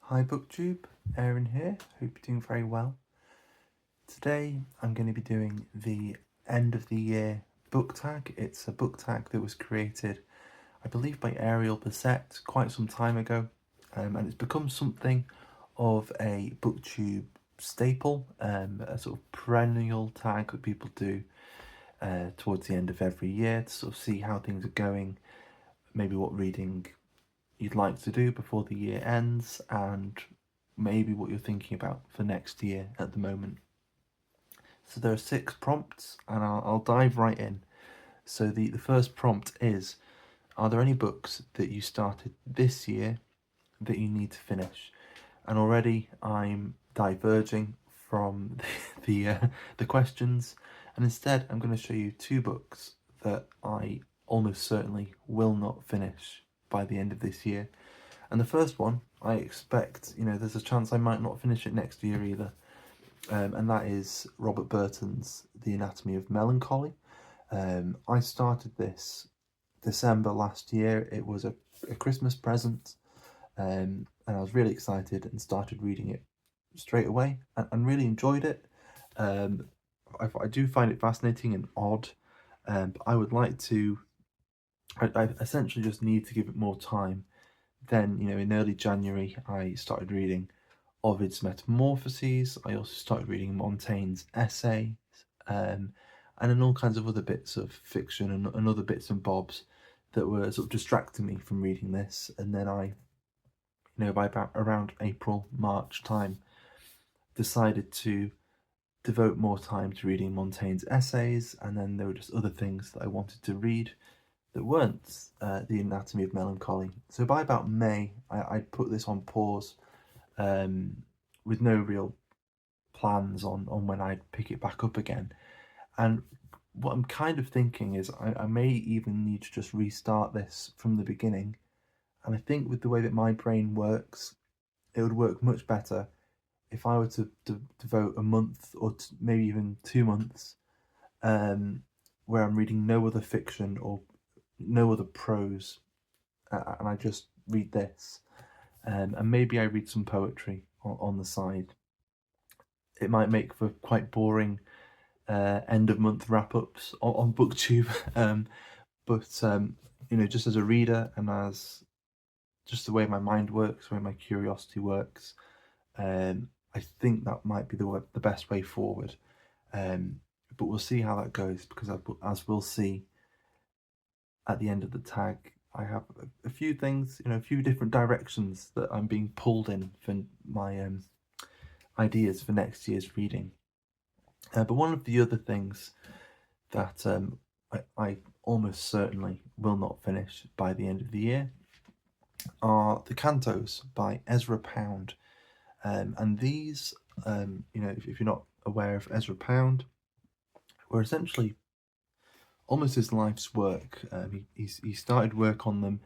Hi booktube, Aaron here, hope you're doing very well. Today I'm going to be doing the end of the year book tag. It's a book tag that was created, I believe, by Ariel Bissett quite some time ago, and it's become something of a booktube staple, a sort of perennial tag that people do towards the end of every year to sort of see how things are going, maybe what reading you'd like to do before the year ends, and maybe what you're thinking about for next year at the moment. So there are 6 prompts, and I'll dive right in. So the first prompt is, are there any books that you started this year that you need to finish? And already I'm diverging from the questions, and instead I'm going to show you 2 books that I almost certainly will not finish by the end of this year. And the first one, I expect, there's a chance I might not finish it next year either. And that is Robert Burton's The Anatomy of Melancholy. I started this December last year. It was a Christmas present, and I was really excited and started reading it straight away and really enjoyed it. I do find it fascinating and odd, but I would like to. I essentially just need to give it more time. Then, in early January, I started reading Ovid's Metamorphoses. I also started reading Montaigne's essays, and then all kinds of other bits of fiction and other bits and bobs that were sort of distracting me from reading this. And then I, by about around April, March time, decided to devote more time to reading Montaigne's essays, and then there were just other things that I wanted to read that weren't The Anatomy of Melancholy. So by about May, I put this on pause, with no real plans on when I'd pick it back up again. And what I'm kind of thinking is I may even need to just restart this from the beginning. And I think with the way that my brain works, it would work much better if I were to devote a month or maybe even 2 months, where I'm reading no other fiction or no other prose, and I just read this, and maybe I read some poetry on the side. It might make for quite boring end of month wrap ups on BookTube, but just as a reader and as just the way my mind works, the way my curiosity works, I think that might be the best way forward. But we'll see how that goes, because as we'll see at the end of the tag, I have a few things, a few different directions that I'm being pulled in for my ideas for next year's reading. But one of the other things that I almost certainly will not finish by the end of the year are the Cantos by Ezra Pound. And these, if you're not aware of Ezra Pound, were essentially almost his life's work. He started work on them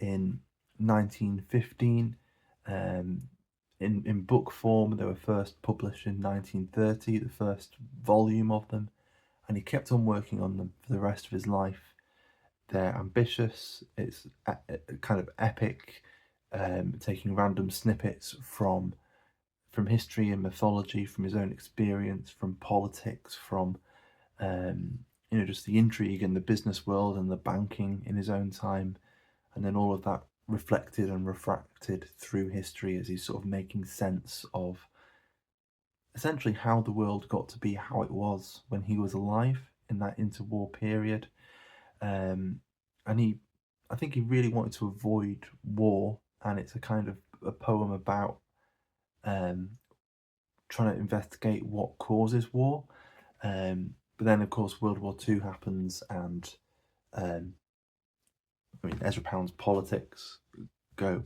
in 1915. In book form, they were first published in 1930, the first volume of them, and he kept on working on them for the rest of his life. They're ambitious, it's kind of epic, taking random snippets from history and mythology, from his own experience, from politics, from just the intrigue in the business world and the banking in his own time, and then all of that reflected and refracted through history as he's sort of making sense of essentially how the world got to be how it was when he was alive in that interwar period. And I think he really wanted to avoid war, and it's a kind of a poem about trying to investigate what causes war. But then, of course, World War II happens, and Ezra Pound's politics go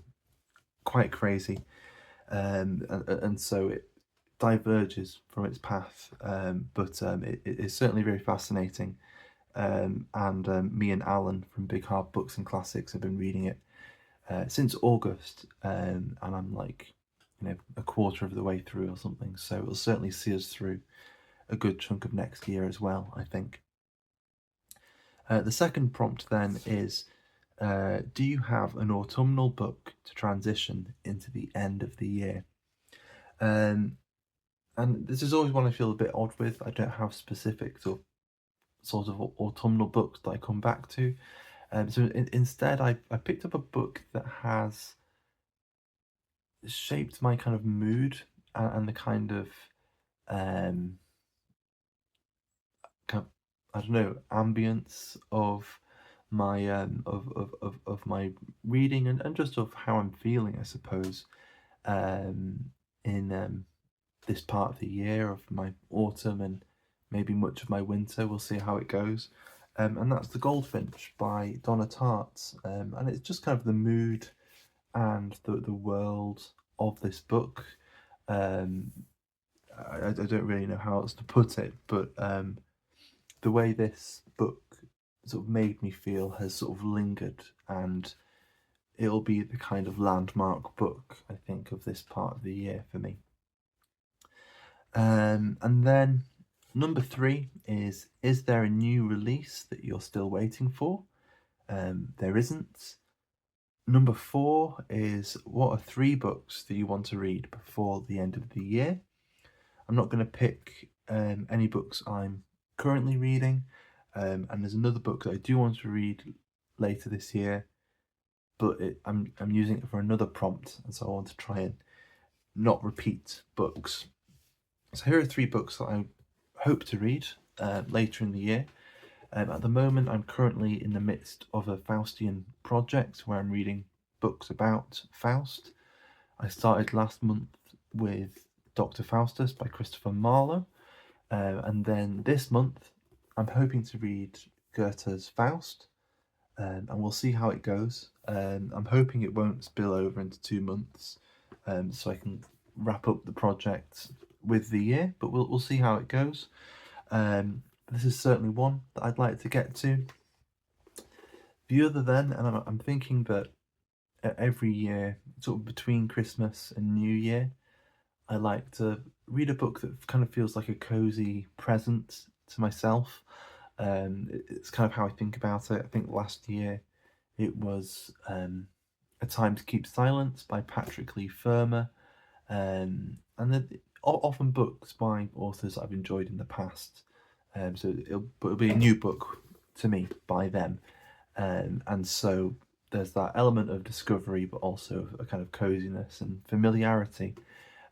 quite crazy, and so it diverges from its path. But it is certainly very fascinating. And me and Alan from Big Hard Books and Classics have been reading it since August, and I'm like, a quarter of the way through or something. So it'll certainly see us through a good chunk of next year as well, I think. The second prompt then is, Do you have an autumnal book to transition into the end of the year? Um, and this is always one I feel a bit odd with. I don't have specific sort of autumnal books that I come back to. Instead, I picked up a book that has shaped my kind of mood and the kind of um, kind of, I don't know, ambience of my of my reading and just of how I'm feeling, I suppose, in this part of the year of my autumn and maybe much of my winter. We'll see how it goes. And that's The Goldfinch by Donna Tartt. And it's just kind of the mood and the world of this book. Um, I don't really know how else to put it, but the way this book sort of made me feel has sort of lingered, and it'll be the kind of landmark book, I think, of this part of the year for me. And then number 3 is there a new release that you're still waiting for? There isn't. Number 4 is what are 3 books that you want to read before the end of the year? I'm not going to pick any books I'm currently reading, and there's another book that I do want to read later this year, but I'm using it for another prompt, and so I want to try and not repeat books. So here are 3 books that I hope to read later in the year. At the moment, I'm currently in the midst of a Faustian project where I'm reading books about Faust. I started last month with Dr. Faustus by Christopher Marlowe, and then this month I'm hoping to read Goethe's Faust, and we'll see how it goes. I'm hoping it won't spill over into 2 months, so I can wrap up the project with the year, but we'll see how it goes. This is certainly one that I'd like to get to. The other then, and I'm thinking that every year, sort of between Christmas and New Year, I like to read a book that kind of feels like a cozy present to myself. It's kind of how I think about it. I think last year it was A Time to Keep Silence by Patrick Leigh Fermer, and often books by authors I've enjoyed in the past. So it'll be a new book to me by them, and so there's that element of discovery, but also a kind of coziness and familiarity.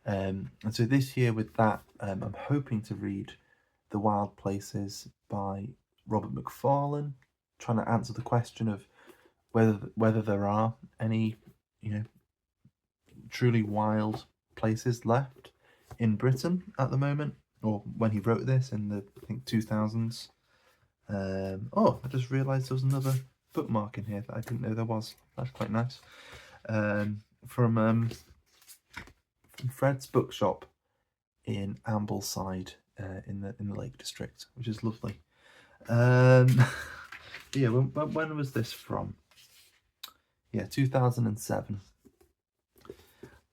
And so this year, with that, I'm hoping to read The Wild Places by Robert Macfarlane, trying to answer the question of whether there are any, truly wild places left in Britain at the moment, or when he wrote this in the, I think, 2000s. I just realised there was another bookmark in here that I didn't know there was. That's quite nice. From Fred's Bookshop in Ambleside, in the Lake District, which is lovely. Yeah, when was this from? Yeah, 2007.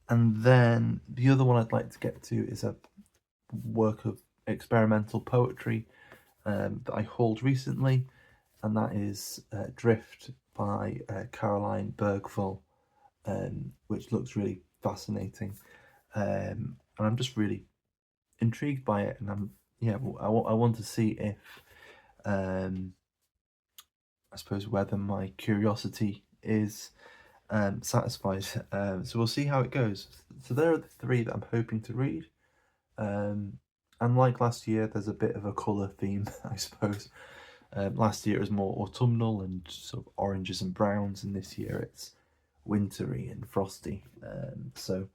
And then the other one I'd like to get to is a work of experimental poetry that I hauled recently, and that is Drift by Caroline Bergfull, which looks really fascinating. And I'm just really intrigued by it, and I want to see if I suppose whether my curiosity is satisfied. So we'll see how it goes. So there are the 3 that I'm hoping to read. And like last year, there's a bit of a colour theme, I suppose. Last year it was more autumnal and sort of oranges and browns, and this year it's wintry and frosty. So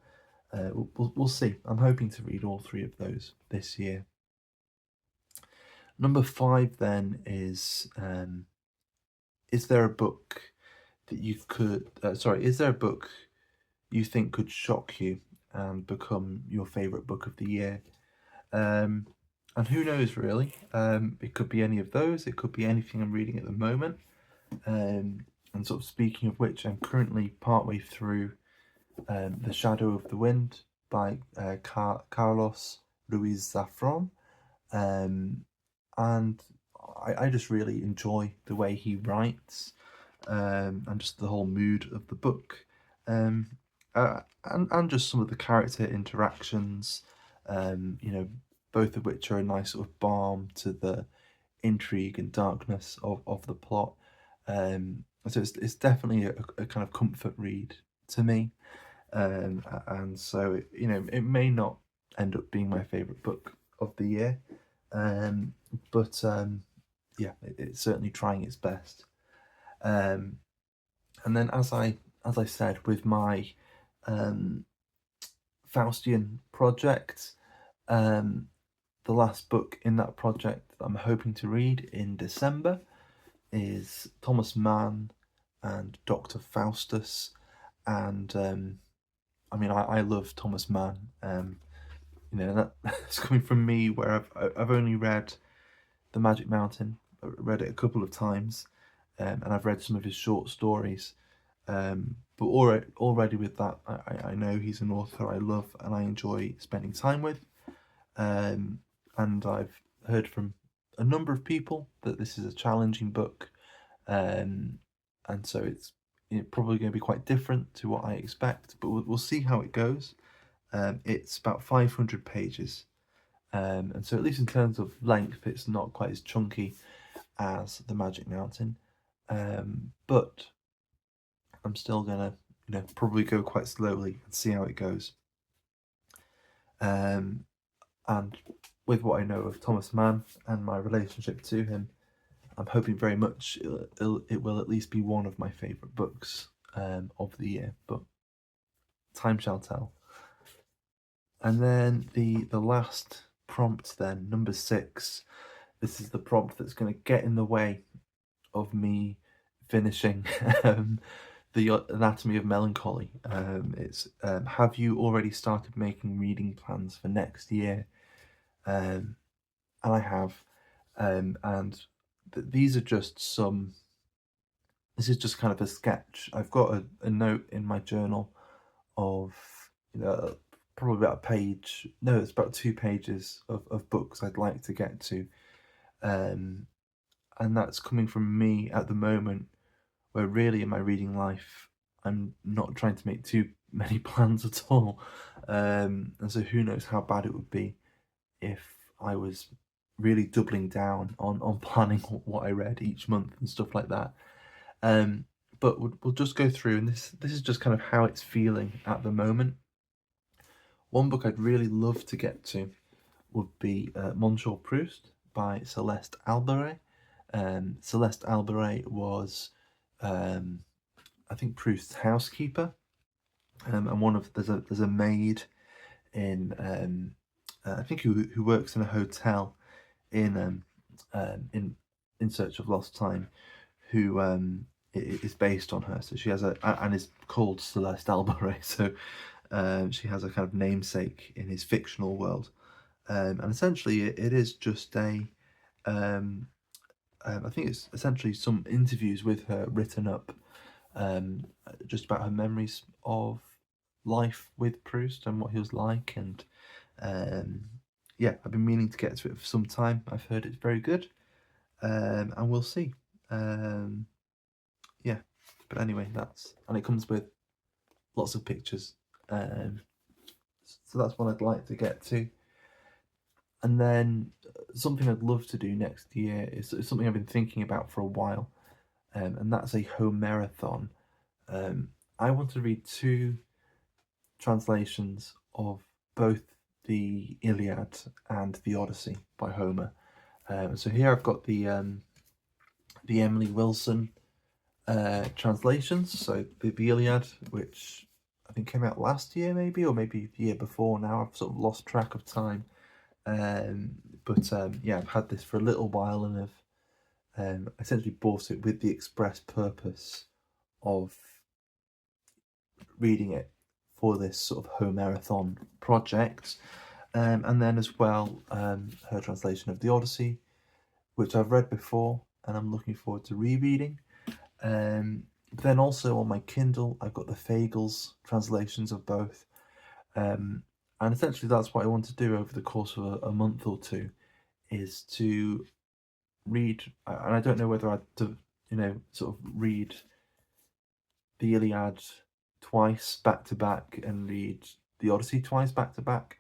we'll see. I'm hoping to read all 3 of those this year. Number 5 then is there a book that you could is there a book you think could shock you and become your favourite book of the year? And who knows, really? It could be any of those. It could be anything I'm reading at the moment. And sort of speaking of which, I'm currently partway through The Shadow of the Wind by Carlos Ruiz Zafron. And I just really enjoy the way he writes. and just the whole mood of the book, um, and just some of the character interactions, both of which are a nice sort of balm to the intrigue and darkness of the plot. So it's definitely a kind of comfort read to me, and so it may not end up being my favourite book of the year, but yeah, it's certainly trying its best. Um, and then as I said with my um, Faustian project, um, the last book in that project that I'm hoping to read in December is Thomas Mann and Dr. Faustus. And I mean, I love Thomas Mann. That's coming from me where I've only read The Magic Mountain. I read it a couple of times, and I've read some of his short stories. But already with that, I know he's an author I love and I enjoy spending time with. And I've heard from a number of people that this is a challenging book, and so it's probably going to be quite different to what I expect, but we'll see how it goes. It's about 500 pages, and so at least in terms of length, it's not quite as chunky as The Magic Mountain, but I'm still gonna probably go quite slowly and see how it goes. And with what I know of Thomas Mann and my relationship to him, I'm hoping very much it will at least be one of my favourite books of the year, but time shall tell. And then the last prompt then, number 6, this is the prompt that's going to get in the way of me finishing the Anatomy of Melancholy. It's have you already started making reading plans for next year? And I have, and these are just some. This is just kind of a sketch. I've got a note in my journal of probably about a page. No, it's about 2 pages of books I'd like to get to, and that's coming from me at the moment, where really in my reading life I'm not trying to make too many plans at all, and so who knows how bad it would be if I was really doubling down on planning what I read each month and stuff like that. But we'll just go through, and this is just kind of how it's feeling at the moment. One book I'd really love to get to would be Monsieur Proust by Celeste Albaret. Celeste Albaret was, I think, Proust's housekeeper, and there's a maid in I think who works in a hotel in In Search of Lost Time, who is based on her. So she has and is called Celeste Albaret. So she has a kind of namesake in his fictional world, and essentially it is just I think it's essentially some interviews with her written up, just about her memories of life with Proust and what he was like. And yeah, I've been meaning to get to it for some time. I've heard it's very good, and we'll see. Yeah, but anyway, and it comes with lots of pictures. So that's what I'd like to get to. And then something I'd love to do next year is something I've been thinking about for a while, and that's a home marathon. I want to read 2 translations of both the Iliad and the Odyssey by Homer. So here I've got the Emily Wilson translations. So the Iliad, which I think came out last year, maybe, or maybe the year before. Now I've sort of lost track of time. But yeah, I've had this for a little while, and I've essentially bought it with the express purpose of reading it for this sort of home marathon project. And then as well, her translation of the Odyssey, which I've read before and I'm looking forward to rereading. Then also on my Kindle, I've got the Fagles translations of both. And essentially that's what I want to do over the course of a month or two, is to read, and I don't know whether I'd sort of read the Iliad twice back to back and read the Odyssey twice back to back,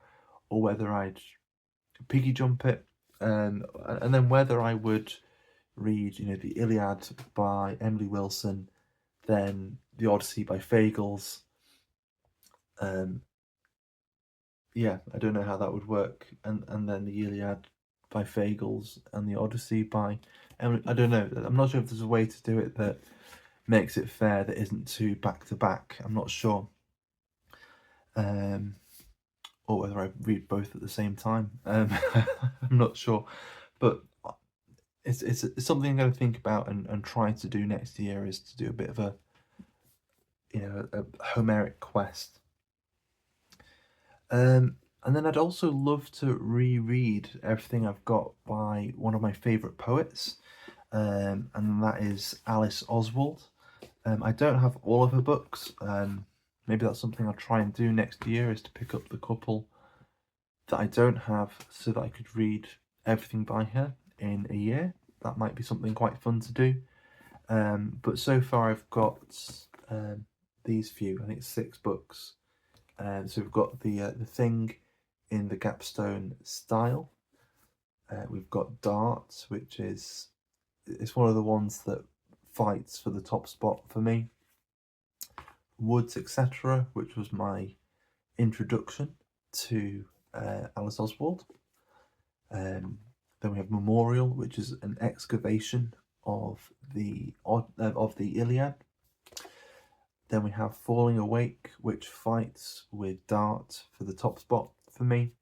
or whether I'd piggy jump it, and then whether I would read, the Iliad by Emily Wilson, then the Odyssey by Fagles. Yeah, I don't know how that would work, and then the Iliad by Fagles and the Odyssey by Emily. I don't know. I'm not sure if there's a way to do it that makes it fair that isn't two back to back. I'm not sure. Or whether I read both at the same time. I'm not sure, but it's something I'm going to think about and try to do next year, is to do a bit of a Homeric quest. And then I'd also love to reread everything I've got by one of my favourite poets, and that is Alice Oswald. I don't have all of her books. Maybe that's something I'll try and do next year, is to pick up the couple that I don't have, so that I could read everything by her in a year. That might be something quite fun to do. But so far I've got these few, I think it's 6 books. So we've got the Thing in the Gapstone style. We've got Dart, which it's one of the ones that fights for the top spot for me. Woods, etc., which was my introduction to Alice Oswald. Then we have Memorial, which is an excavation of the Iliad. Then we have Falling Awake, which fights with Dart for the top spot for me.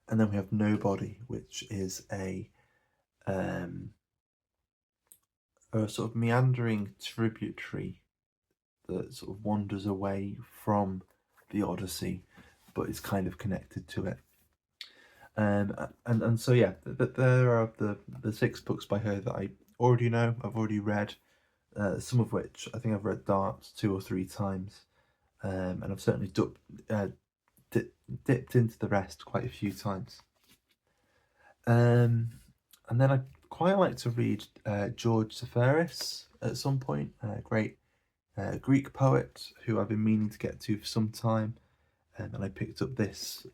And then we have Nobody, which is a sort of meandering tributary that sort of wanders away from the Odyssey, but is kind of connected to it. And so yeah, there are the 6 books by her that I already know, I've already read. Some of which I think I've read Dart 2 or 3 times, and I've certainly dipped into the rest quite a few times. And then I quite like to read George Seferis at some point, a great Greek poet who I've been meaning to get to for some time, and I picked up this,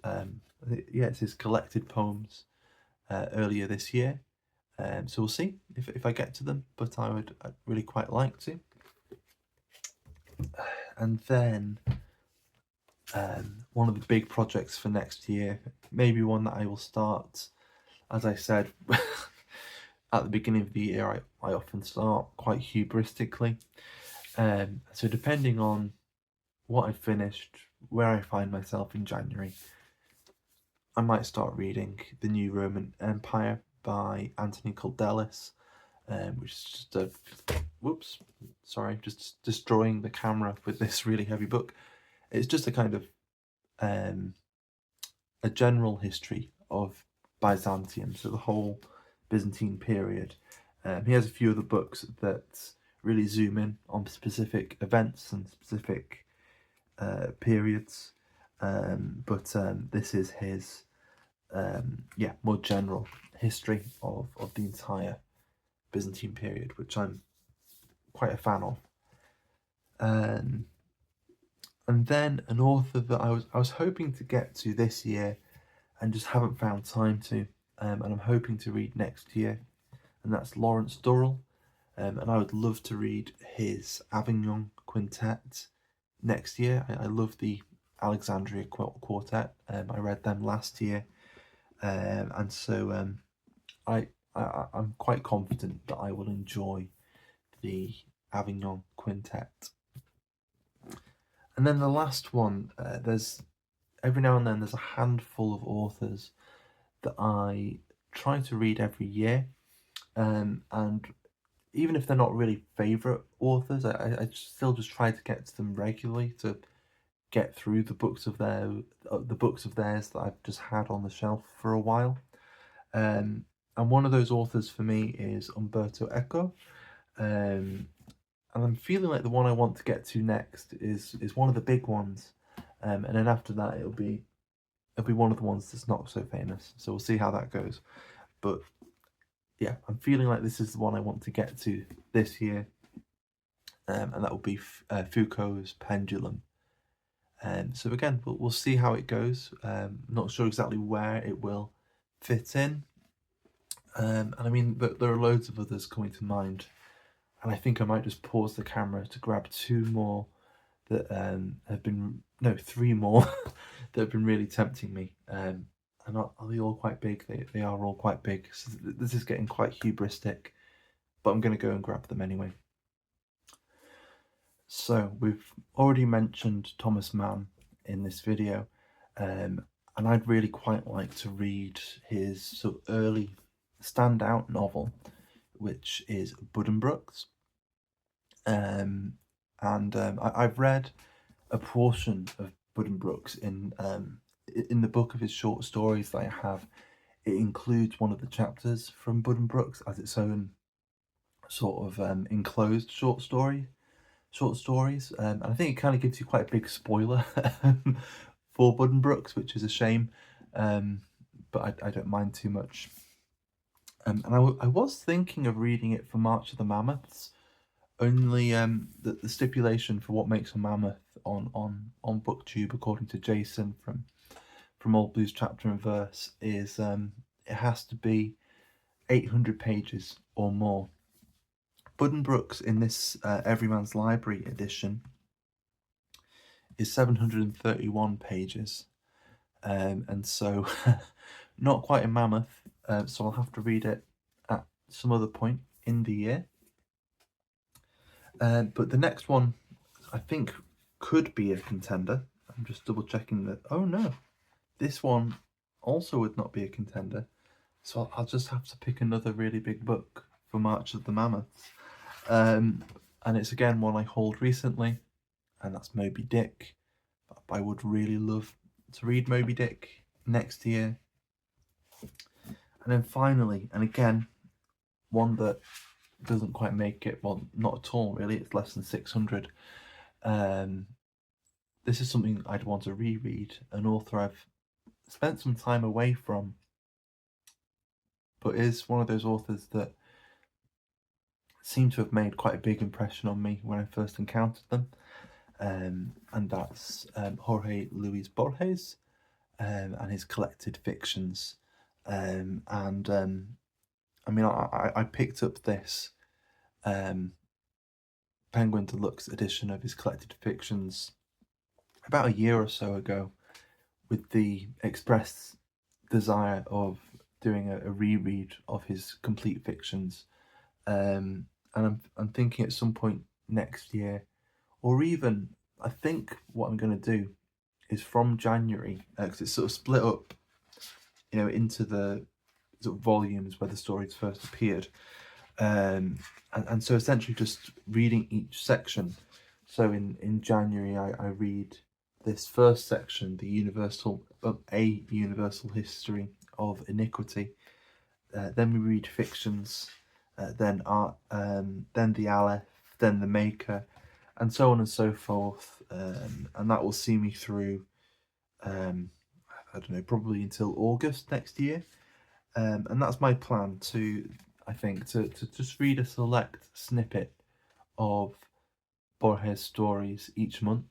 it's his collected poems earlier this year. So we'll see if I get to them, but I'd really quite like to. And then one of the big projects for next year, maybe one that I will start, as I said, at the beginning of the year, I often start quite hubristically. So depending on what I've finished, where I find myself in January, I might start reading The New Roman Empire by Anthony Caldelis, which is just just destroying the camera with this really heavy book. It's just a kind of a general history of Byzantium, so the whole Byzantine period. He has a few of the books that really zoom in on specific events and specific periods, but this is his more general history of the entire Byzantine period, which I'm quite a fan of. And then an author that I was hoping to get to this year and just haven't found time to, and I'm hoping to read next year, and that's Lawrence Durrell. And I would love to read his Avignon Quintet next year. I love the Alexandria Quartet. I read them last year, and so I'm quite confident that I will enjoy the Avignon Quintet. And then the last one, there's every now and then there's a handful of authors that I try to read every year, and even if they're not really favourite authors, I still just try to get to them regularly to get through the books of theirs that I've just had on the shelf for a while. And one of those authors for me is Umberto Eco. And I'm feeling like the one I want to get to next is one of the big ones. And then after that it'll be one of the ones that's not so famous. So we'll see how that goes. But yeah, I'm feeling like this is the one I want to get to this year. and that will be Foucault's Pendulum. So again, we'll see how it goes. Not sure exactly where it will fit in. And I mean, there are loads of others coming to mind. And I think I might just pause the camera to grab two more that have been, no, three more that have been really tempting me. And are they all quite big? They are all quite big. So this is getting quite hubristic, but I'm going to go and grab them anyway. So we've already mentioned Thomas Mann in this video, and I'd really quite like to read his sort of early standout novel, which is Buddenbrooks. I've read a portion of Buddenbrooks in the book of his short stories that I have. It includes one of the chapters from Buddenbrooks as its own sort of enclosed short stories. And I think it kind of gives you quite a big spoiler for Buddenbrooks, which is a shame, but I don't mind too much. And I was thinking of reading it for March of the Mammoths, only the stipulation for what makes a mammoth on booktube, according to Jason from Old Blues Chapter and Verse, is it has to be 800 pages or more. Buddenbrooks in this Everyman's Library edition is 731 pages, and so not quite a mammoth, so I'll have to read it at some other point in the year. But the next one I think could be a contender. I'm just double checking that. Oh no, this one also would not be a contender, so I'll just have to pick another really big book for March of the Mammoths. And it's again one I hauled recently, and that's Moby Dick. I would really love to read Moby Dick next year. And then finally, and again, one that doesn't quite make it, well, not at all really, it's less than 600. This is something I'd want to reread, an author I've spent some time away from, but is one of those authors that seem to have made quite a big impression on me when I first encountered them, and that's Jorge Luis Borges and his collected fictions. I mean, I picked up this Penguin Deluxe edition of his collected fictions about a year or so ago, with the express desire of doing a reread of his complete fictions. And I'm thinking at some point next year, or even I think what I'm going to do is from January, because it's sort of split up, into the sort of volumes where the stories first appeared, and so essentially just reading each section. So in January I read this first section, a universal history of iniquity. Then we read fictions, then art, then the Aleph, then the Maker, and so on and so forth. And that will see me through, I don't know, probably until August next year. And that's my plan to just read a select snippet of Borges stories each month.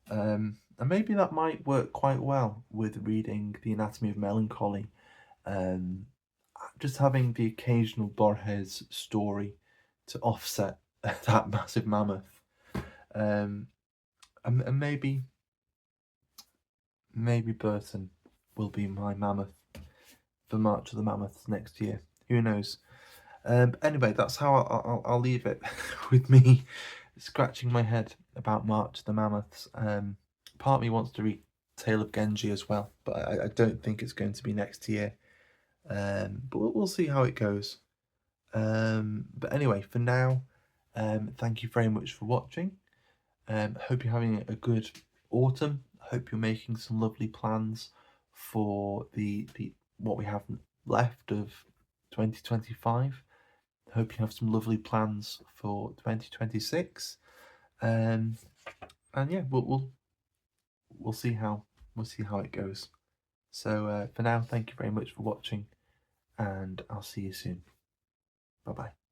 And maybe that might work quite well with reading The Anatomy of Melancholy. Just having the occasional Borges story to offset that massive mammoth. And maybe Burton will be my mammoth for March of the Mammoths next year. Who knows? Anyway, that's how I'll leave it with me scratching my head about March of the Mammoths. Part of me wants to read Tale of Genji as well, but I don't think it's going to be next year. But we'll see how it goes. But anyway, for now, thank you very much for watching. Hope you're having a good autumn. Hope you're making some lovely plans for the what we have left of 2025. Hope you have some lovely plans for 2026. And yeah, we'll see how it goes. So for now, thank you very much for watching, and I'll see you soon. Bye bye.